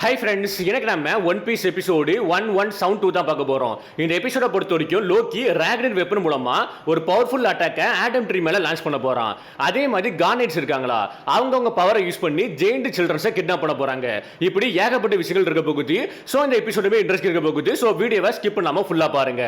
Hi friends, எனக்கு நம்ம one piece episode 1-1-2 தான் பார்க்க போறோம். இந்த எபிசோட பொறுத்த வரைக்கும் லோக்கி ராக்னட் வெப்பன் மூலமா ஒரு பவர்ஃபுல் அட்டாக்கை ஆடம் ட்ரீ மேல லான்ச் பண்ண போறான். அதே மாதிரி கார்னெட்ஸ் இருக்காங்களா, அவங்க பவரை யூஸ் பண்ணி ஜெயிண்ட் சில்ட்ரன்ஸை கிட்னாப் பண்ண போறாங்க. இப்படி ஏகப்பட்ட விஷயங்கள் இருக்க போகுது. ஸோ இந்த எபிசோடுமே இன்ட்ரெஸ்ட் இருக்க போகுது. ஸோ வீடியோவை ஸ்கிப் பண்ணாம ஃபுல்லா பாருங்க.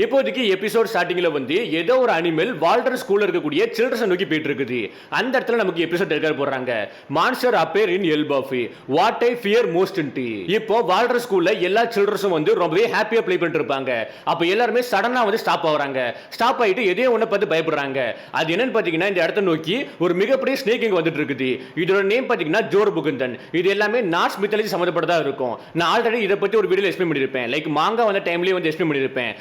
இப்போதைக்கு எபிசோட் ஸ்டார்டிங்ல வந்து ஏதோ ஒரு அனிமல் வால்டர் ஸ்கூல்ல இருக்கக்கூடிய சில்ட்ரன்ஸ் நோக்கி போயிட்டு இருக்குது. அந்த இடத்துல நமக்கு எபிசோட் ரெக்கார்ட் போடுறாங்க. Monster affair in Elbaph what I fear most இன்டி. இப்போ வால்டர் ஸ்கூல்ல எல்லா சில்ட்ரன்ஸும் வந்து ரொம்பவே ஹாப்பியா ப்ளே பண்ணிட்டு இருப்பாங்க. அப்ப எல்லாருமே சடனா வந்து ஸ்டாப் ஆகுறாங்க. ஸ்டாப் ஆயிட்டு எதையோ ஒண்ணு பார்த்து பயப்படுறாங்க. அது என்னன்னு பாத்தீங்கன்னா, இந்த இடத்த நோக்கி ஒரு மிகப்பெரிய ஸ்னேக் இங்க வந்துட்டு இருக்குது. இதோட நேம் பாத்தீங்கன்னா ஜோர் புகுந்தன். இது எல்லாமே நார்ஸ் மித்தாலஜி சம்பந்தப்பட்டதா இருக்கும். நான் ஆல்ரெடி இதை பத்தி ஒரு வீடியோ எக்ஸ்பிளைன் பண்ணிருப்பேன். லைக் மாங்கா வந்த டைம்லயே வந்து எக்ஸ்பிளைன் பண்ணிருப்பேன்.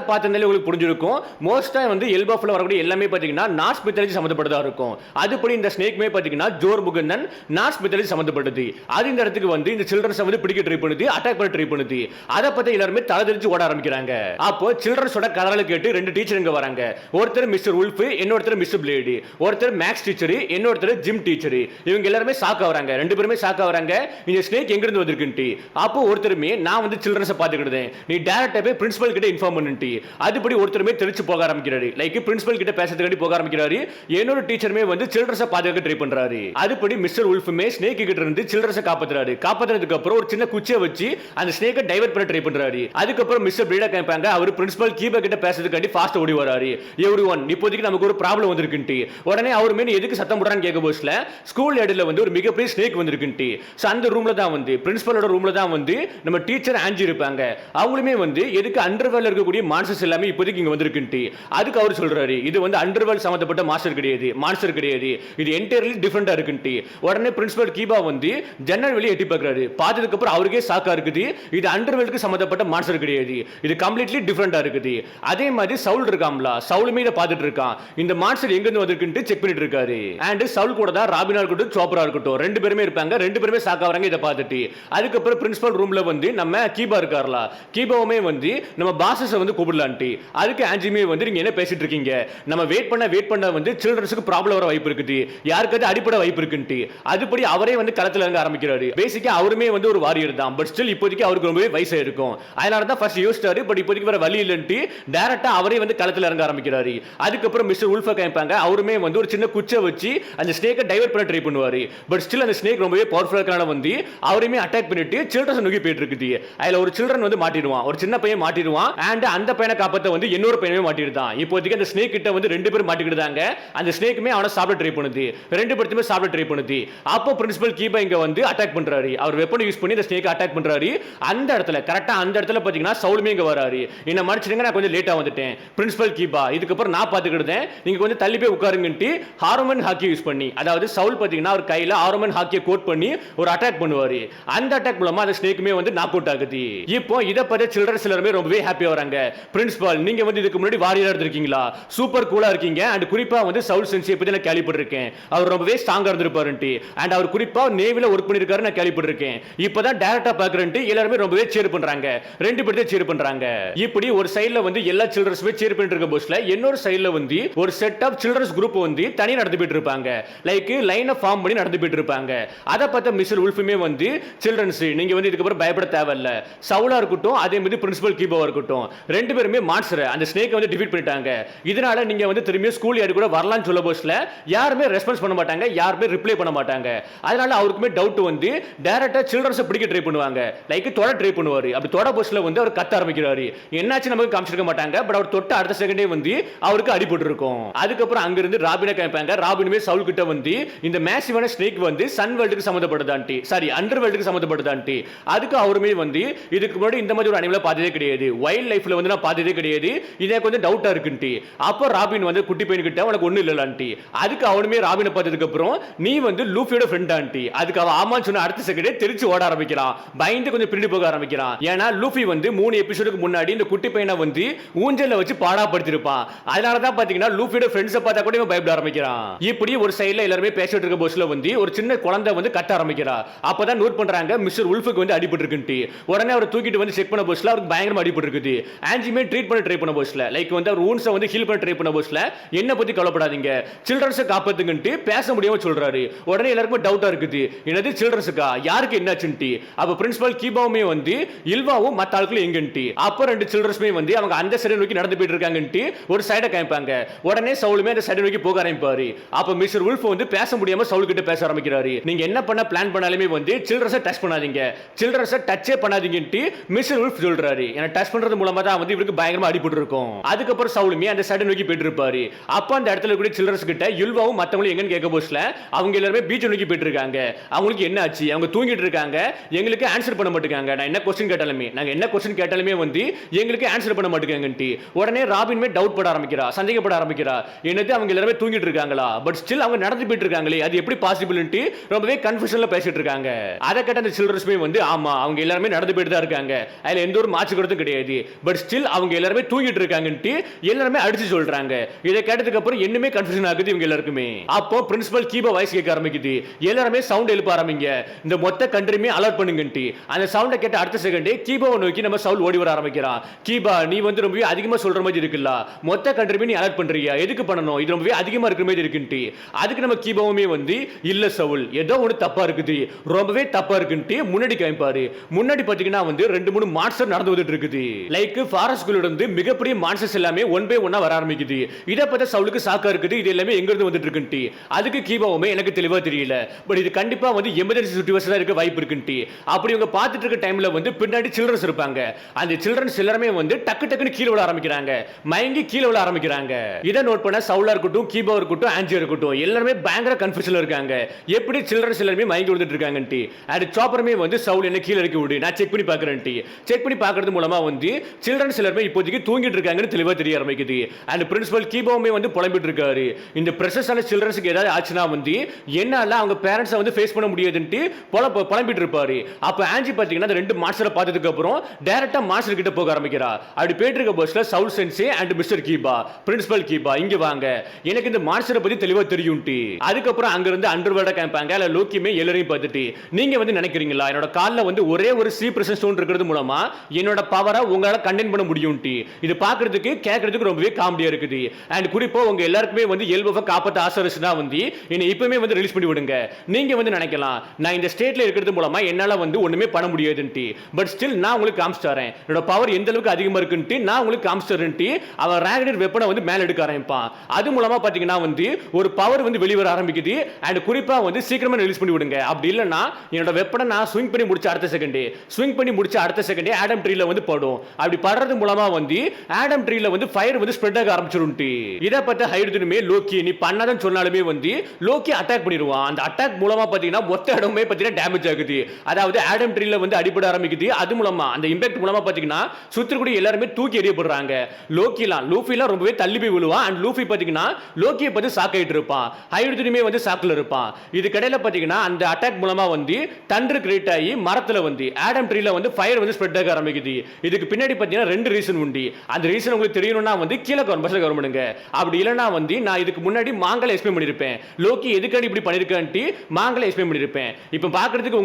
பார்த்தாலே உங்களுக்கு புரிஞ்சிருக்கும். மோஸ்டா வந்து எல்பாஃப்ல வரக்கூடிய எல்லாமே பாத்தீங்கன்னா நார்ஸ் மித்தாலஜி சம்பந்தப்பட்டதா இருக்கும். அதுபடி இந்த ஸ்னேக்மே பாத்தீங்கன்னா ஜோர் புகந்தன் நார்ஸ் மித்தாலஜி சம்பந்தப்பட்டது. அது இந்த இடத்துக்கு வந்து இந்த சில்ட்ரன்ஸ் வந்து பிடிக்க ட்ரை பண்ணுது, அட்டாக் பண்ண ட்ரை பண்ணுது. அதை பத்தி எல்லாரும் தலைதெறிச்சு ஓட ஆரம்பிக்கிறாங்க. அப்போ சில்ட்ரன்ஸோட கதறலை கேட்டு ரெண்டு டீச்சர் இங்க வராங்க. ஒருத்தர் மிஸ்டர் உல்ஃப், இன்னொருத்தர் மிஸ்டர் பிளேடு. ஒருத்தர் மேக்ஸ் டீச்சர், இன்னொருத்தர் ஜிம் டீச்சர். இவங்க எல்லாரும் ஷாக் ஆவறாங்க. ரெண்டு பேருமே ஷாக் ஆவறாங்க. இந்த ஸ்னேக் எங்க இருந்து வந்திருக்குன்னு. அப்போ ஒருத்தருமே நான் வந்து சில்ட்ரன்ஸை பாத்துக்கிட்டேன், நீ டைரக்டா போய் பிரின்சிபல் கிட்ட இன்ஃபார்ம் பண்ணிட்டு. அதுபடி ஒருத்தருமே தெரிச்சு போக ஆரம்பிக்கிறாரு. லைக் பிரின்சிபல் கிட்ட பேசுறதுக்காண்டி போக ஆரம்பிக்கிறாரு. இன்னொரு டீச்சருமே வந்து சில்ட்ரன்ஸை பாதுகாக்க ட்ரை பண்றாரு. அதுபடி மிஸ்டர் உல்ஃப்மே ஸ்னேக் கிட்ட இருந்து சில்ட்ரன்ஸை காப்பாத்துறாரு. காப்பாத்துறதுக்கு அப்புறம் ஒரு சின்ன குச்சியை வச்சு அந்த ஸ்னேக்கை டைவர்ட் பண்ண ட்ரை பண்றாரு. அதுக்கப்புறம் மிஸ்டர் பிரீடா கேட்பாங்க. அவர் பிரின்சிபல் கீபா கிட்ட பேசுறதுக்காண்டி ஃபாஸ்ட் ஓடி வராரு. எவ்ரிஒன், இப்போதைக்கு நமக்கு ஒரு ப்ராப்ளம் வந்திருக்குன்ட்டு. உடனே அவர் மேல எதுக்கு சத்தம் போடுறான்னு கேட்க போஸ்ல ஸ்கூல் ஏரியால வந்து ஒரு மிகப்பெரிய ஸ்னேக் வந்திருக்குன்ட்டு. சோ அந்த ரூம்ல தான் வந்து பிரின்சிபலோட ரூம்ல தான் வந்து நம்ம டீச்சர் ஆஞ்சி இருப்பாங்க. அவங்களுமே வந்து எதுக்கு அண்டர்வேர்ல இருக்கக்கூடிய மான்ஸ்டர்ஸ் எல்லாமே இப்போதைக்கு இங்க வந்திருக்குன்ட்டு. அதுக்கு அவர் சொல்றாரு, இது வந்து அண்டர்வேர்ல்ட் சம்பந்தப்பட்ட மாஸ்டர் கிடையாது, மான்ஸ்டர் கிடையாது, இது என்டையர்லி டிஃபரெண்டா இருக்குன்ட்டு. உடனே பிரின்சிபல் கீபா வந்து ஜன்னல் வெளியே எட்டி பார்க்கறாரு. பார்த்ததுக்கு அப்புறம் அவருக்கே ஷாக்கா இருக்குது. இது அண்டர்வேர்ல்டுக்கு சம்பந்தப்பட்ட மான்ஸ்டர் கிடையாது, இது கம்ப்ளீட்லி டிஃபரெண்டா இருக்குது. அதே மாதிரி சவுல் இருக்காம்ல, சவுலுமே இதை பார்த்துட்டு இருக்கான். இந்த மான்ஸ்டர் எங்க இருந்து வந்திருக்குன்னு செக் பண்ணிட்டு இருக்காரு. அண்ட் சவுல் கூட தான் ராபினா இருக்கட்டும், சோப்ரா இருக்கட்டும், ரெண்டு பேருமே இருப்பாங்க. ரெண்டு பேருமே ஷாக் ஆவறாங்க இதை பார்த்துட்டு. அதுக்கப்புறம் பிரின்சிபல் ரூம்ல வந்து நம்ம கீபா இருக்கார்ல, கீபாவுமே வந்து நம்ம பாசஸை வந்து கூப்பிடலான்ட்டு. அதுக்கு ஆஞ்சிமே வந்து நீங்க என்ன பேசிட்டு இருக்கீங்க, நம்ம வெயிட் பண்ண வந்து சில்ட்ரன்ஸ்க்கு ப்ராப்ளம் வர வாய்ப்பு இருக்குது, யாருக்காவது அடிப்படை வாய்ப்பு இருக்குன்ட்டு. அதுபடி அவரே வந்து களத்துல இறங்க ஆரம்பிக்கிறாரு. பேசிக்கா அவருமே வந்து ஒரு வாரியர் தான். பட் ஸ்டில் இப்போதைக்கு அவருக்கு ரொம்பவே வயசா இருக்கும். அதனால தான் ஃபர்ஸ்ட் யோசிச்சாரு. பட் இப்போதைக்கு வேற வழி இல்லன்ட்டு டைரக்டா அவரே வந்து களத்துல இறங்க ஆரம்பிக்கிறாரு. அதுக்கப்புறம் மிஸ்டர் உல்ஃப கேட்பாங்க. அவருமே வந்து ஒரு சின்ன குச்சை வச்சு அந்த ஸ்னேக்கை டைவர்ட் பண்ண ட்ரை பண்ணுவாரு. பட் ஸ்டில் அந்த ஸ்னேக் ரொம்பவே பவர்ஃபுல்லா இருக்கனால வந்து அவரையுமே அட்டாக் பண்ணிட்டு சில்ட்ரன்ஸ் நோக்கி போயிட்டு இருக்குது. அதுல ஒரு சில்ட்ரன் வந்து மாட்டிடுவான், ஒரு சின்ன பையன் மாட்டிடுவான். அண்ட் அந்த பையனை காப்பாத்த வந்து இன்னொரு பையனே மாட்டிடுதான். இப்போதைக்கு அந்த ஸ்னேக் கிட்ட வந்து ரெண்டு பேரும் மாட்டிக்கிட்டாங்க. அந்த ஸ்னேக்குமே அவனை சாப்பிட ட்ரை பண்ணுது, ரெண்டு பேருமே சாப்பிட ட்ரை பண்ணுது. அப்போ பிரின்சிபல் கீபா இங்க வந்து அட்டாக் பண்றாரு. அவர் வெப்பன் யூஸ் பண்ணி அந்த ஸ்னேக் அட்டாக் பண்றாரு. அந்த இடத்துல கரெக்ட்டா அந்த இடத்துல பாத்தீங்கன்னா சவுலுமே இங்க வராரு. என்ன மன்னிச்சிடுங்க, நான் கொஞ்சம் லேட்டா வந்துட்டேன். பிரின்சிபல் கீபா, இதுக்கப்புறம் நான் பாத்துக்கிட்டேன், நீங்க கொஞ்சம் தள்ளி போய் உட்காருங்கன்ட்டு ஹார்மோன் ஹாக்கி யூஸ் பண்ணி, அதாவது சவுல் பாத்தீங்கன்னா அவர் கையில ஹார்மோன் ஹாக்கியை கோட் பண்ணி ஒரு அட்டாக் பண்ணுவாரு. அந்த அட்டாக் மூலமா அந்த ஸ்னேக்குமே வந்து நாக் அவுட் ஆகுது. இப்போ இத பத்தி சில்ட்ரன்ஸ் எல்லாரும் ரொம்பவே ஹாப்பியா வராங்க. பிரின்சிபல், நீங்க வந்து இதுக்கு முன்னாடி வாரியரா இருந்திருக்கீங்களா, சூப்பர் கூலா இருக்கீங்க. அண்ட் குறிப்பா வந்து சவுல் சென்சியை பத்தி நான் கேள்விப்பட்டிருக்கேன். அவர் ரொம்பவே ஸ்ட்ராங்கா இருந்திருப்பாருன்ட்டு. அண்ட் அவர் குறிப்பா நேவில ஒர்க் பண்ணிருக்காரு நான் கேள்விப்பட்டிருக்கேன். இப்பதான் டைரக்டா பாக்குறேன்ட்டு எல்லாரும் ரொம்பவே சேர் பண்றாங்க. ரெண்டு பேரும் சேர் பண்றாங்க. இப்படி ஒரு சைடுல வந்து எல்லா சில்ட்ரன்ஸுமே சேர் பண்ணிட்டு இருக்க போஸ்ல இன்னொரு சைடுல வந்து ஒரு செட் ஆஃப் சில்ட்ரன்ஸ் குரூப் வந்து தனியா நடந்து போயிட்டு இருப்பாங்க. லைக் லைன் ஆஃப் ஃபார்ம் பண்ணி நடந்து போயிட்டு இருப்பாங்க. அதை பார்த்த மிஸ்டர் உல்ஃபுமே வந்து சில்ட்ரன்ஸ், நீங்க வந்து இதுக்கு அப்புறம் பயப்பட தேவையில்ல. சவுலா இருக்கட்டும், அதே மாதிரி பிரின்சிபல் கீபாவா இருக்கட்டும், ரெண்டு பேருமே மான்ஸ்டர் அந்த ஸ்னேக்கை வந்து டிஃபீட் பண்ணிட்டாங்க. இதனால நீங்க வந்து திரும்பி ஸ்கூல் யாரு கூட வரலாம்னு சொல்ல போஸ்ல யாருமே ரெஸ்பான்ஸ் பண்ண மாட்டாங்க, யாருமே ரிப்ளை பண்ண மாட்டாங்க. அதனால அவருக்குமே டவுட் வந்து டைரக்டா சில்ட்ரன்ஸ் பிடிக்க ட்ரை பண்ணுவாங்க. லைக் தொட ட்ரை பண்ணுவாரு. அப்படி தொட போஸ்ல வந்து அவர் கத்த ஆரம்பிக்கிறாரு. என்னாச்சு நமக்கு காமிச்சிருக்க மாட்டாங்க. பட் அவர் தொட்ட அடுத்த செகண்டே வந்து அவருக்கு அடிபட்டு இருக்கும். அதுக்கப்புறம் அங்க இருந்து ராபினா கேட்பாங்க. ராபினுமே சவுல் கிட்ட வந்து இந்த மேசிவான ஸ்னேக் வந்து சன் வேர்ல்டுக்கு சம்பந்தப்பட்டதான்ட்டி, சாரி அண்டர் வேர்ல்டுக்கு சம்பந்தப்பட்டதான்ட்டி. அதுக்கு அவருமே வந்து இதுக்கு முன்னாடி இந்த மாதிரி ஒரு அனிமலை பார்த்ததே கிடையாது, வைல்ட் லைஃப்ல வந்து நான் பார்த்ததே கிடையாது, இதே கொஞ்சம் டவுட்டா இருக்குன்ட்டு. அப்போ ராபின் வந்து குட்டி பையன் கிட்ட உனக்கு ஒண்ணு இல்லலான்ட்டி. அதுக்கு அவனுமே ராபினை பார்த்ததுக்கு அப்புறம் நீ வந்து லூஃபியோட ஃப்ரெண்ட் ஆன்ட்டி. அதுக்கு அவன் ஆமான்னு சொன்ன அடுத்த செகண்டே தெரிச்சு ஓட ஆரம்பிக்கிறான். பயந்து கொஞ்சம் பிரிண்டு போக ஆரம்பிக்கிறான். ஏன்னா லூஃபி வந்து 3 எபிசோடுக்கு முன்னாடி இந்த குட்டி பையனை வந்து ஊஞ்சல்ல வச்சு பாடாப்படுத்திருப்பான். அதனால தான் பாத்தீங்கன்னா லூஃபியோட ஃப்ரெண்ட்ஸை பார்த்தா கூட இவன் பயப்பட ஆரம்பிக்கிறான். இப்படி ஒரு சைடுல எல்லாரும் பேசிட்டு இருக்க போஸ்ல வந்து ஒரு சின்ன குழந்தை வந்து கட்ட ஆரம்பிக்கிறா. அப்பதான் நோட் பண்றாங்க மிஸ்டர் உல்ஃபுக்கு வந்து அடிபட்டு இருக்குன்ட்டு. உடனே அவர் தூக்கிட்டு வந்து செக் பண்ண போஸ்ல அவருக்கு பயங்கரமா அடிபட்டு இருக்குது. ஆஞ்சி ஆன்ஜிமே ட்ரீட் பண்ண ட்ரை பண்ண போஸ்ல லைக் வந்து அவர் ஊன்ஸை வந்து ஹீல் பண்ண ட்ரை பண்ண போஸ்ல என்ன பத்தி கவலைப்படாதீங்க, சில்ட்ரன்ஸை காப்பாத்துங்கன்ட்டு பேச முடியாம சொல்றாரு. உடனே எல்லாருக்கும் டவுட்டா இருக்குது, என்னது சில்ட்ரன்ஸுக்கா, யாருக்கு என்னாச்சுன்ட்டு. அப்ப பிரின்சிபல் கீபாவுமே வந்து இல்வாவும் மத்த ஆட்களும் எங்கன்ட்டு. அப்ப ரெண்டு சில்ட்ரன்ஸுமே வந்து அவங்க அந்த சைடை நோக்கி நடந்து போயிட்டு இருக்காங்கன்ட்டு ஒரு சைடை காமிப்பாங்க. உடனே சவுலுமே அந்த சைடை நோக்கி போக ஆரம்பிப்பாரு. அப்ப மிஸ்டர் உல்ஃப் வந்து பேச முடியாம சவுல் கிட்ட பேச ஆரம்பிக்கிறாரு. நீங்க என்ன பண்ண பிளான் பண்ணாலுமே வந்து சில்ட்ரன்ஸை டச் பண்ணாதீங்க, சில்ட்ரன்ஸை டச்சே பண்ணாதீங்கன்ட்டு மிஸ்டர் உல்ஃப் சொல்றாரு. ஏன்னா டச் பண்றது மூலமா தான் வந்து இவருக்கு பயங்கரமா அடிபட்டு இருக்கும். அதுக்கப்புறம் சவுலுமே அந்த சைடை நோக்கி போயிட்டு இருப்பாரு. அப்ப அந்த இடத்துல கூட சில்ட்ரன்ஸ் கிட்ட யுல்வாவும் மத்தவங்களும் எங்கன்னு கேட்க போஸ்ல அவங்க எல்லாரும் பீச் நோக்கி போயிட்டு இருக்காங்க. அவங்களுக்கு என்ன ஆச்சு, அவங்க தூங்கிட்டு இருக்காங்க, எங்களுக்கு ஆன்சர் பண்ண மாட்டேங்காங்க. நான் என்ன क्वेश्चन கேட்டாலுமே நாங்க என்ன क्वेश्चन கேட்டாலுமே வந்து எங்களுக்கு ஆன்சர் பண்ண மாட்டேங்காங்கன்ட்டு. உடனே ராபின்மே டவுட் பட ஆரம்பிக்கிறா, சந்தேகப்பட ஆரம்பிக்கிறா. என்னது அவங்க எல்லாரும் தூங்கிட்டு இருக்காங்களா, பட் ஸ்டில் அவங்க நடந்து போயிட்டு இருக்காங்களே, அது எப்படி பாசிபிள்ன்ட்டு ரொம்பவே கன்ஃபியூஷன்ல பேசிட்டு இருக்காங்க. அதை கேட்ட அந்த சில்ட்ரன்ஸ்மே வந்து ஆமா அவங்க எல்லாரும் நடந்து போயிட்டு தான் இருக்காங்க, அதுல எந்த ஒரு மாற்று கருத்தும் கிடையாது, பட் ஸ்டில் அவங்க எல்லாரும் தூங்கிட்டு இருக்காங்கன்ட்டு எல்லாரும் அடிச்சு சொல்றாங்க. இதை கேட்டதுக்கு அப்புறம் என்னமே கன்ஃபியூஷன் ஆகுது இவங்க எல்லாருக்குமே. அப்போ பிரின்சிபல் கீபா வாய்ஸ் கேட்க ஆரம்பிக்குது, எல்லாரும் சவுண்ட் எழுப்ப ஆரம்பிங்க, இந்த மொத்த கண்ட்ரியுமே அலர்ட் பண்ணுங்கன்ட்டு. அந்த சவுண்டை கேட்ட அடுத்த செகண்டே கீபாவை நோக்கி நம்ம சவுல் ஓடி வர ஆரம்பிக்கிறான். கீபா நீ வந்து ரொம்பவே அதிகமா சொல்ற மாதிரி இருக்குல்ல, மொத்த கண்ட்ரியுமே நீ அலர்ட் பண்றியா, எதுக்கு பண்ணணும், இது ரொம்பவே அதிகமா இருக்கிற மாதிரி இருக்குன்ட்டு. அதுக்கு நம்ம கீபாவுமே வந்து இல்ல சவுல் ஏதோ ஒன்று தப்பா இருக்குது, ரொம்பவே தப்பா இருக்குன்ட்டு முன்னாடி காமிப்பாரு. முன்னாடி பாத்தீங்கன்னா வந்து 2-3 மான்ஸ்டர் நடந்து வந்துட்டு இருக்குது. லைக் ஃபாரஸ்ட்குள்ள இருந்து மிகப்பெரிய மான்ஸ்டர்ஸ் எல்லாமே ஒன் பை ஒன்னா வர ஆரம்பிக்குது. இத பத்தி சவுலுக்கு சாக்கா இருக்குது, இது எல்லாமே எங்க இருந்து வந்துட்டு இருக்குன்ட்டு. அதுக்கு கீபாவுமே எனக்கு தெளிவா தெரியல, பட் இது கண்டிப்பா வந்து எமர்ஜென்சி சிச்சுவேஷனா இருக்க வாய்ப்பு இருக்குன்ட்டு. அப்படி இவங்க பார்த்துட்டு இருக்க டைம்ல வந்து பின்னாடி சில்ட்ரன்ஸ் இருப்பாங்க. அந்த சில்ட்ரன்ஸ் எல்லாரும் வந்து டக்கு டக்குன்னு கீழே விழ ஆரம்பிக்கிறாங்க, மயங்கி கீழே விழ ஆரம்பிக்கிறாங்க. இதை நோட் பண்ண சவுலா இருக்கட்டும், கீபா இருக்கட்டும், ஆன்ஜி இருக்கட்டும், எல்லாருமே பயங்கர கன்ஃபியூஷன்ல இருக்காங்க, எப்படி சில்ட்ரன்ஸ் எல்லாரும் மயங்கி விழுந்துட்டு இருக்காங்கன்ட்டு. அண்ட் சாப்பருமே வந்து சவுல் என்ன கீழே இறக்கி விடு, நான் செக் பண்ணி பார்க்கறேன்ட்டு. செக் பண்ணி பார்க்கறது மூலமா வந்து சில்ட்ரன்ஸ் எல்லாருமே இப்போதைக்கு தூங்கிட்டு இருக்காங்கன்னு தெளிவா தெரிய ஆரம்பிக்குது. அண்ட் பிரின்சிபல் கீபாவுமே வந்து புலம்பிட்டு இருக்காரு, இந்த பிரஷஸான சில்ட்ரன்ஸ்க்கு ஏதாவது ஆச்சுன்னா வந்து என்னால அவங்க பேரண்ட்ஸை வந்து ஃபேஸ் பண்ண முடியாதுன்ட்டு புலம்பிட்டு இருப்பாரு. அப்ப ஆன்ஜி பாத்தீங்கன்னா அந்த 2 மாஸ்டரை பார்த்ததுக்கு அப்புறம் டைரக்டா மாஸ்டர் கிட்ட போக ஆரம்பிக்கிறா. அப்படி போயிட்டு இருக்க பஸ்ல Saul sensei and mister Kiba, principal Kiba இங்க வாங்க, எனக்கு இந்த மாஸ்டரை பத்தி தெளிவா தெரியும்ட்டு. அதுக்கப்புறம் அங்க இருந்து அண்டர்வேர்ல்ட கேம்பாங்க. அல்ல லோக்கியுமே எல்லாரையும் பார்த்துட்டு நீங்க வந்து நினைக்கிறீங்களா என்னோட கால்ல வந்து ஒரே ஒரு சி பிரசன்ட் ஸ்டோன் இருக்கிறது மூலமா என்னோட பவரை உங்களால கண்டெயின் பண்ண முடியும்ட்டு. இது பார்க்கிறதுக்கு கேட்கறதுக்கு ரொம்பவே காமெடியா இருக்குது. அண்ட் குறிப்பா உங்க எல்லாருக்குமே வந்து எல்போவை காப்பாற்ற ஆசை இருந்துச்சுன்னா வந்து என்னை இப்பவுமே வந்து ரிலீஸ் பண்ணி விடுங்க. நீங்க வந்து நினைக்கலாம் நான் இந்த ஸ்டேட்ல இருக்கிறது மூலமா என்னால வந்து ஒண்ணுமே பண்ண முடியாதுன்ட்டு, பட் ஸ்டில் நான் உங்களுக்கு காமிச்சிட்டறேன் என்னோட பவர் எந்த அளவுக்கு அதிகமா இருக்குன்ட்டு, நான் உங்களுக்கு காமிச்சிட்டறேன்ட்டு அவன் ராகடர் வெப்பனை வந்து மேல எடுக்க ஆரம்பிப்பான். அது மூலமா பாத்தீங்கன்னா வந்து ஒரு பவர் வந்து வெளிவர ஆரம்பிக்குது. அண்ட் குறிப்பா வந்து சீக்கிரமா ரிலீஸ் பண்ணி விடுங்க, அப்படி இல்லைன்னா என்னோட வெப்பனை நான் ஸ்விங் பண்ணி முடிச்ச அடுத்த செகண்டே ஆடம் ட்ரீல வந்து படும். அப்படி படுறது மூலமா வந்து ஆடம் ட்ரீல வந்து ஃபயர் வந்து ஸ்ப்ரெட் ஆக ஆரம்பிச்சிரும்ட்டு. இத பத்தி ஹைட்ரஜனுமே லோக்கி நீ பண்ணாதன்னு சொன்னாலுமே வந்து லோக்கி அட்டாக் பண்ணிடுவான். அந்த அட்டாக் மூலமா பாத்தீங்கன்னா மொத்த இடமே பாத்தீங்கன்னா டேமேஜ் ஆகுது. அதாவது ஆடம் ட்ரீல வந்து அடிபட ஆரம்பிக்குது. அது மூலமா அந்த இம்பாக்ட் மூலமா பாத்தீங்கன்னா சுத்திரக்கூடிய எல்லாரும் தூக்கி எறியப்படுறாங்க. லூஃபிலாம் ரொம்பவே தள்ளி போய் விழுவான். அண்ட் லூஃபி பாத்தீங்கன்னா லோக்கியை பத்தி ஷாக் ஆயிட்டு இருப்பான். ஹைட்ரஜனுமே வந்து ஷாக்ல இருப்பான். இது கடையில பாத்தீங்கன்னா அந்த அட்டாக் மூலமா வந்து தண்டர் கிரியேட் ஆகி மரத்துல வந்து ஆடம் ட்ரீல வந்து ஃபயர் வந்து ஸ்ப்ரெட் ஆக ஆரம்பிக்குது. இதுக்கு பின்னாடி பாத்தீங்கன்னா 2 ரீசன் உண்டு. அந்த ரீசன் உங்களுக்கு தெரியணும்னா வந்து கீழே கவர்மெண்ட், அப்படி இல்லைன்னா வந்து நான் இதுக்கு முன்னாடி மாங்கல எக்ஸ்பிளைன் பண்ணிருப்பேன், லோக்கி எதுக்காண்டி இப்படி பண்ணிருக்கான்ட்டு மாங்கல எக்ஸ்பிளைன் பண்ணிருப்பேன். இப்போ பார்க்கிறதுக்கு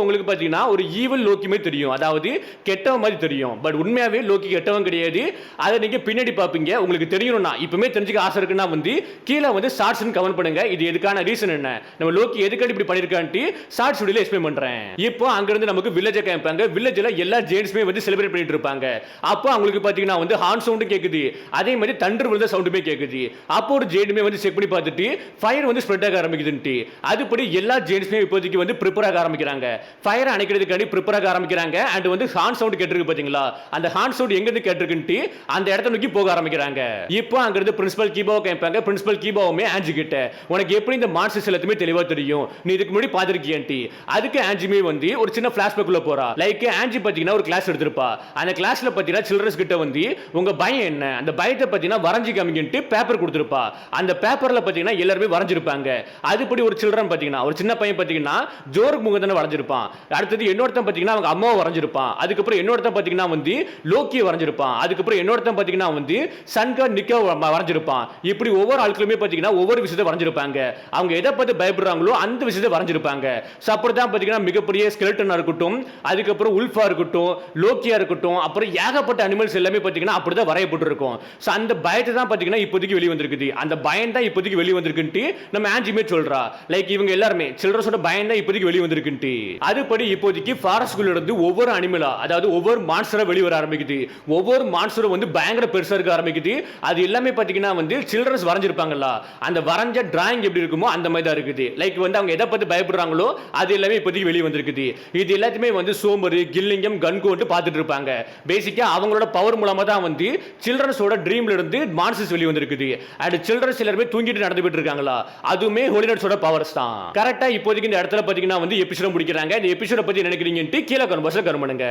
உங்களுக்கு பாத்தீங்கன்னா ஒரு ஈவில் லோக்கியுமே தெரியும், அதாவது கெட்டவன் மாதிரி தெரியும். பட் உண்மையாவே லோக்கி கெட்டவன் கிடையாது. அதை நீங்க பின்னாடி பாப்பீங்க. உங்களுக்கு தெரியணும்னா இப்பவுமே தெரிஞ்சுக்க ஆசை இருக்குன்னா வந்து கீழே வந்து ஷார்ட்ஸ் கமெண்ட் பண்ணுங்க. இது எதுக்கான ரீசன் என்ன, நம்ம லோக்கி எதுக்காண்டி இப்படி பண்ணிருக்கான்ட்டு ஷார்ட்ஸ் வீடியோல எக்ஸ்பிளைன் பண்றேன். இப்போ அங்க இருந்து நமக்கு வில்லேஜ் கேம்பாங்க. வில்லேஜ்ல எல்லா ஜெயின்ஸ்மே வந்து செலிப்ரேட் பண்ணிட்டு இருப்பாங்க. அப்போ அவங்களுக்கு பாத்தீங்கன்னா வந்து ஹார்ன் சவுண்ட் கேக்குது, அதே மாதிரி தண்டர் விழுந்த சவுண்டுமே கேக்குது. அப்போ ஒரு ஜெயினுமே வந்து செக் பண்ணி பார்த்துட்டு ஃபயர் வந்து ஸ்ப்ரெட் ஆக ஆரம்பிக்குதுன்ட்டு. அதுபடி எல்லா ஜெயின்ஸ்மே இப்போதைக்கு வந்து ப்ரிப்பேர் ஆக ஆரம்பிக்கிறாங்க, ஃபயர் அணைக்கிறதுக்காண்டி ப்ரிப்பேர் ஆக ஆரம்பிக்கிறாங்க. அண்ட் வந்து ஹார்ன் சவுண்ட் கேட்டிருக்கு பாத்தீங்களா, அந்த ஹார்ன் சவுண்ட் எங்க இருந்து கேட்டிருக்குன்ட்டு அந்த இடத்த நோக்கி போக ஆரம்பிக்கிறாங்க. இப்போ அங்க இருந்து பிரின்சிபல் கீபாவை கேட்பாங்க. பிரின்சிபல் கீபாவுமே ஆன்ஜி கிட்ட உனக்கு எப்படி இந்த மான்ஸ்டர்ஸ் எல்லாத்தையுமே தெளிவா தெரியும், நீ இதுக்கு முன்னாடி பாத்திருக்கியான்ட்டு. அதுக்கு ஆன்ஜிமே வந்து ஒரு சின்ன ஃபிளாஷ்பேக் உள்ள போறா. லைக் ஆன்ஜி பாத்தீங்கன்னா ஒரு கிளாஸ் எடுத்திருப்பா. அந்த கிளாஸ்ல பாத்தீங்கன்னா சில்ட்ரன்ஸ் கிட்ட வந்து உங்க பயம் என்ன, அந்த பயத்தை பாத்தீங்கன்னா வரைஞ்சி காமிக்கிட்டு பேப்பர் கொடுத்திருப்பா. அந்த பேப்பர்ல பாத்தீங்கன்னா எல்லாரும் வரைஞ்சிருப்பாங்க. அதுபடி ஒரு சில்ட்ரன் பாத்தீங்கன்னா ஒரு சின்ன பையன் பாத்தீங்கன்னா ஜோர்க் முகந்தனை வரைஞ்சிருப்பான். அடுத்தது இன்னொருத்தன் பாத்தீங்கன்னா அவங்க அம்மாவை வரைஞ்சிருப்பான். அதுக்கப்புறம் இன்னொருத்தன் பாத்தீங்கன்னா வந்து லோக்கியை வரைஞ்சிருப்பான். அதுக்கப்புறம் இன்னொருத்தன் பாத்தீங்கன்னா வந்து சன்கா நிக்கா வரைஞ்சிருப்பான். இப்படி ஒவ்வொரு ஆட்களுமே பாத்தீங்கன்னா ஒவ்வொரு விஷயத்தை வரைஞ்சிருப்பாங்க. அவங்க எதை பத்தி பயப்படுறாங்களோ அந்த விஷயத்தை வரைஞ்சிருப்பாங்க. அப்படிதான் பாத்தீங்கன்னா மிகப்பெரிய ஸ்கெலட்டனா இருக்கட்டும், அதுக்கப்புறம் உல்ஃபா இருக்கட்டும், லோக்கியா இருக்கட்டும், அப்புறம் ஏகப்பட்ட அனிமல்ஸ் எல்லாமே பாத்தீங்கன்னா அப்படிதான் வரையப்பட்டிருக்கும். சோ அந்த பயத்தை தான் பாத்தீங்கன்னா இப்போதைக்கு வெளிய வந்திருக்குது. அந்த பயம் தான் இப்போதைக்கு வெளிய வந்திருக்குன்ட்டு நம்ம ஆன்ஜிமே சொல்றா. லைக் இவங்க எல்லாரும் சில்ட்ரன்ஸோட பயம் தான் இப்போதைக்கு வெளிய வந்திருக்குன்ட்டு. அதுபடி இப்போதைக்கு ஃபாரஸ்ட்குள்ள இருந்து ஒவ்வொரு அனிமலா, அதாவது ஒவ்வொரு மான்ஸ்டரா வெளிய வர ஆரம்பிக்குது. ஒவ்வொரு மான்ஸ்டரும் வந்து பயங்கர பெருசா இருக்க ஆரம்பிக்குது. அது எல்லாமே பாத்தீங்கன்னா வந்து சில்ட்ரன்ஸ் வரைஞ்சிருப்பாங்கல்ல, அந்த வரைஞ்ச டிராயிங் எப்படி இருக்குமோ அந்த மாதிரி தான் இருக்குது. லைக் வந்து அவங்க எதை பத்தி பயப்படுறாங்களோ அது எல்லாமே இப்போதைக்கு வெளிய வந்திருக்குது. இது எல்லாத்தையுமே வந்து சோமரு, கில்லிங்கம், கன்கோன்ட்டு பார்த்துட்டு இருப்பாங்க. பேசிக்கா அவங்களோட பவர் மூலமா தான் வந்து சில்ட்ரன்ஸோட ட்ரீம்ல இருந்து மான்ஸ்டர்ஸ் வெளிய வந்திருக்குது. அண்ட் சில்ட்ரன்ஸ் எல்லாரும் தூங்கிட்டு நடந்துட்டு இருக்காங்களா, அதுவுமே ஹோலினட்ஸோட பவர்ஸ் தான். கரெக்ட்டா இப்போதைக்கு இந்த இடத்துல பாத்தீங்கன்னா வந்து எபிசோட முடிக்கிறாங்க. இந்த எபிசோட பத்தி நினைக்கிறீங்கன்ட்டு கீழே கமெண்ட் பாக்ஸ்ல கமெண்ட் பண்ணுங்க.